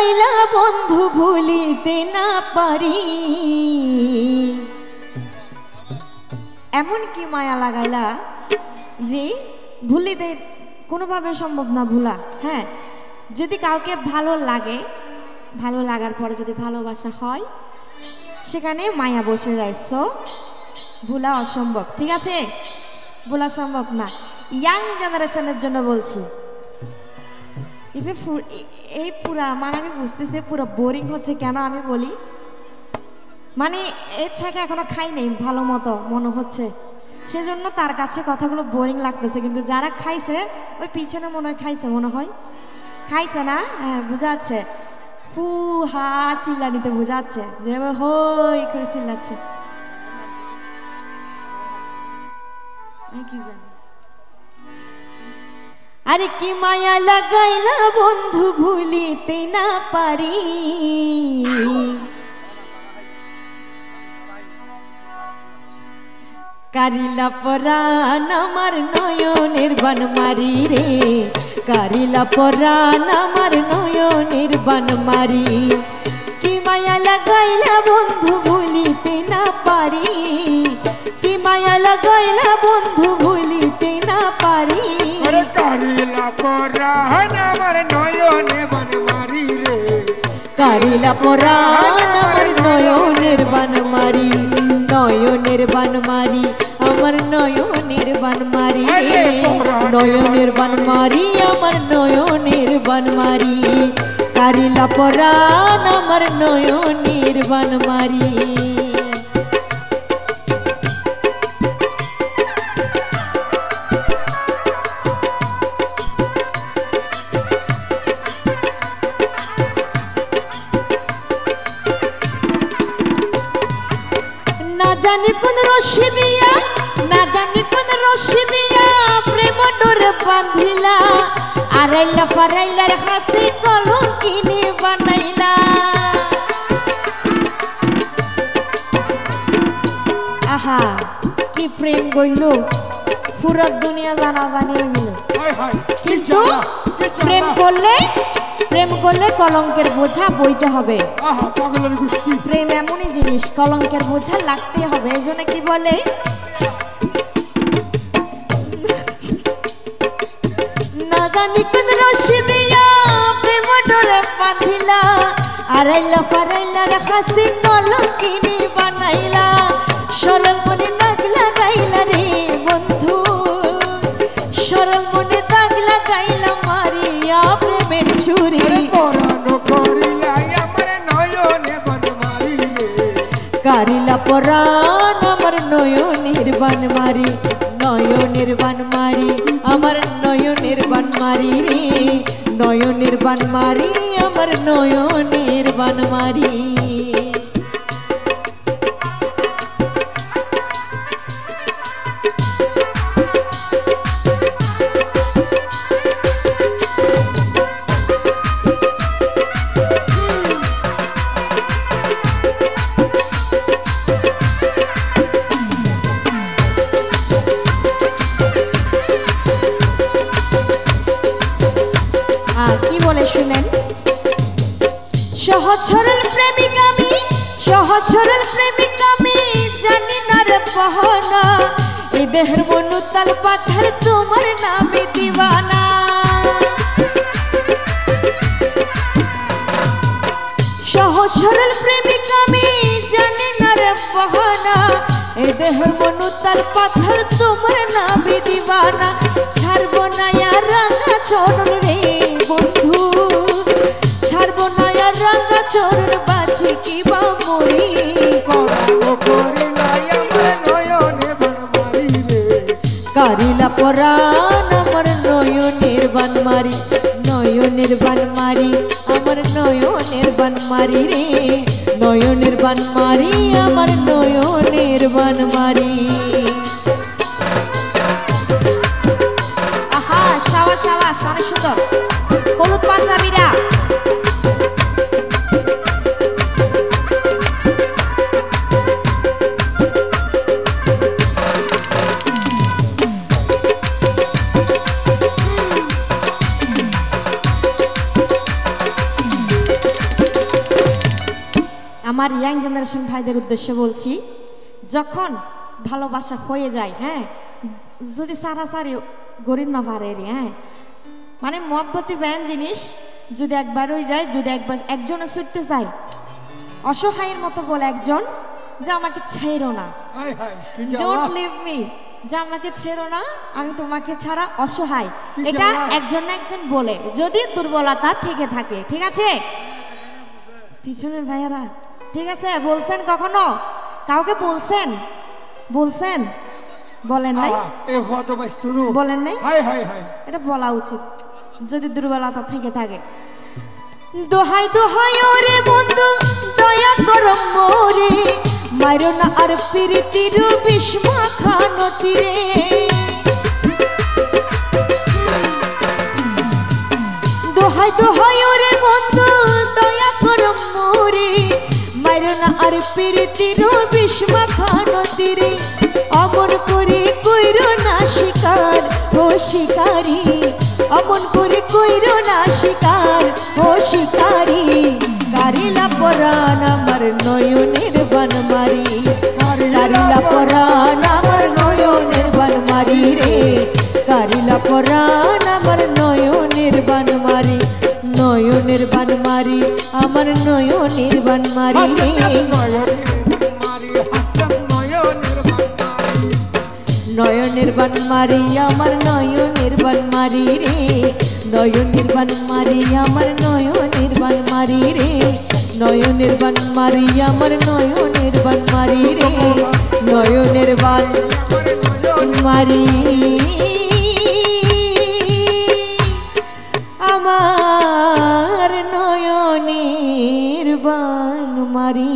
লাগাইলা বন্ধু ভুলিতে না পারি, এমন কি মায়া লাগাইলা যে ভুলিতে কোনোভাবে সম্ভব না ভুলা। হ্যাঁ, যদি কাউকে ভালো লাগে, ভালো লাগার পরে যদি ভালোবাসা হয় সেখানে মায়া বসে যায়, সো ভুলা অসম্ভব। ঠিক আছে, ভোলা সম্ভব না। ইয়াং জেনারেশনের জন্য বলছি, এই পুরা মানে আমি বুঝতেছি পুরো বোরিং হচ্ছে কেন আমি বলি, মানে এর ছাকে এখনো খাই নেই ভালো মতো মনে হচ্ছে, সেজন্য তার কাছে কথাগুলো বোরিং লাগতেছে। কিন্তু যারা খাইছে ওই পিছনে মনে হয় খাইছে, মনে হয় খাইছে না? হ্যাঁ, বোঝাচ্ছে হু হা চিল্লানিতে বোঝাচ্ছে যে হই করে চিল্লাচ্ছে। কি জানি আরে কি মায়া লাগাইলা বন্ধু ভুলিতে না পারি, কারিলা পরাণ আমার নয়নের বনমারি রে, কারিলা পরাণ আমার নয়নের বনমারি। কি মায়া লাগাইলা বন্ধু ভুলিতে না পারি, কি মায়া লাগাইলা বন্ধু ভুলিতে না পারি, কারিলা পরাণ আমার নয়নের বনমারি রে, কারিলা পরাণ আমার নয়নের বনমারি, নয়নের বনমারি আমার নয়নের বনমারি, নয়নের বনমারি আমার নয়নের বনমারি, কারিলা পরাণ আমার নয়নের বনমারি। না জানি কোন রশি দিয়া, না জানি কোন রশি দিয়া প্রেম ডোর বাঁধিলা, আড়াইলা পারাইলার হাসি কলঙ্কিনী বানাইলা। আহা কি প্রেম গইল, পুরো দুনিয়া জানা জানি হইল। কিন্তু প্রেম করলে কলঙ্কের বোঝা বইতে হবে। প্রেম এমনই জিনিস, কলঙ্কের বোঝা লাগতে হবে। এই জন্য কি বলে, না জানি কোন রশি দিয়া প্রেম ডোরে বাঁধিলা, আড়াইলা পারাইলার হাসি কলঙ্কিনী বানাইলা, সরল মনে দাগ লাগাইলা রে বন্ধু, সরল মনে দাগ লাগাইলা মারিয়া প্রেমের ছুরি, কারিলা পরাণ আমার নয়নের বনমারি, নয়নের বনমারি আমার নয়নের বনমারি রে, নয়নের বনমারি আমার নয়নের বনমারি। কি বলে শুনেন, সহজ সরল প্রেমিক আমি, সহজ সরল প্রেমিক আমি, জানি না রে পাহানা, এই দেহের মনুতাল পাথর তোমার নামে দিওয়ানা। সহজ সরল প্রেমিক আমি, জানি না রে পাহানা, এই দেহের মনুতাল পাথর তোমার নামে দিওয়ানা। ছাড়বো না আর রাঙা চরণ রে বন্ধু, ছাড়বো না আর রাঙা চরণ, বাঁচি কি বা মরি, কারিলা পরাণ আমার নয়নের বনমারি, নয়নের বনমারি আমার নয়নের বনমারি রে, নয়নের বনমারি আমার নয়নের বনমারি। আহা সাবাস সাবাস, অনেক সুন্দর। হলুদ পাঞ্জাবিরা আমার ইয়াং জেনারেশন ভাইদের উদ্দেশ্যে বলছি, যখন ভালোবাসা হয়ে যায়, হ্যাঁ, যদি সারাসারি গরিব না পারে, হ্যাঁ, মানে মহব্বতি ব্যান জিনিস যদি একবার হয়ে যায়, যদি একবার একজনে ছুটতে চায়, অসহায়ের মতো বলে একজন যে আমাকে ছেড়ো না, হাই হাই কি ডোন্ট জ্বালা লিভ মি, যে আমাকে ছেড়ো না, আমি তোমাকে ছাড়া অসহায়, কি এটা জ্বালা। একজন না একজন বলে, যদি দুর্বলতা থেকে থাকে। ঠিক আছে পিছনের ভাইয়ারা, ঠিক আছে, বলছেন কখনো কাউকে বলছেন? বলছেন? বলেন নাই? এ হদ বস্তুরু বলেন নাই? হাই হাই হাই এটা বলা উচিত যদি দুর্বলতা থেকে থাকে। দোহাই দোহাই ওরে বন্ধু দয়া করো মোরে, মাইরো না আর প্রীতির বিস্মা খানতি রে। দোহাই দোহাই ওরে বন্ধু দয়া করো মোরে, মাইরো না আর প্রীতির বিস্মা খানতি রে। অমন করে কইরো না শিকার ও শিকারি, অমন করে কইরো না শিকার ও শিকারি। কারিলা পরাণ আমার নয়নের বনমারি, কারিলা পরাণ আমার নয়নের বনমারি রে। কারিলা পরাণ আমার নয়নের বনমারি, নয়নের বনমারি আমার নয়নের বনমারি রে। নয়নের বনমারি আমার নয়নের বনমারি রে, নয়নের বনমারি আমার নয়নের বনমারি রে। নয়নের বনমারি আমার নয়নের বনমারি রে, নয়নের বনমারি আমার নয়নের বনমারি।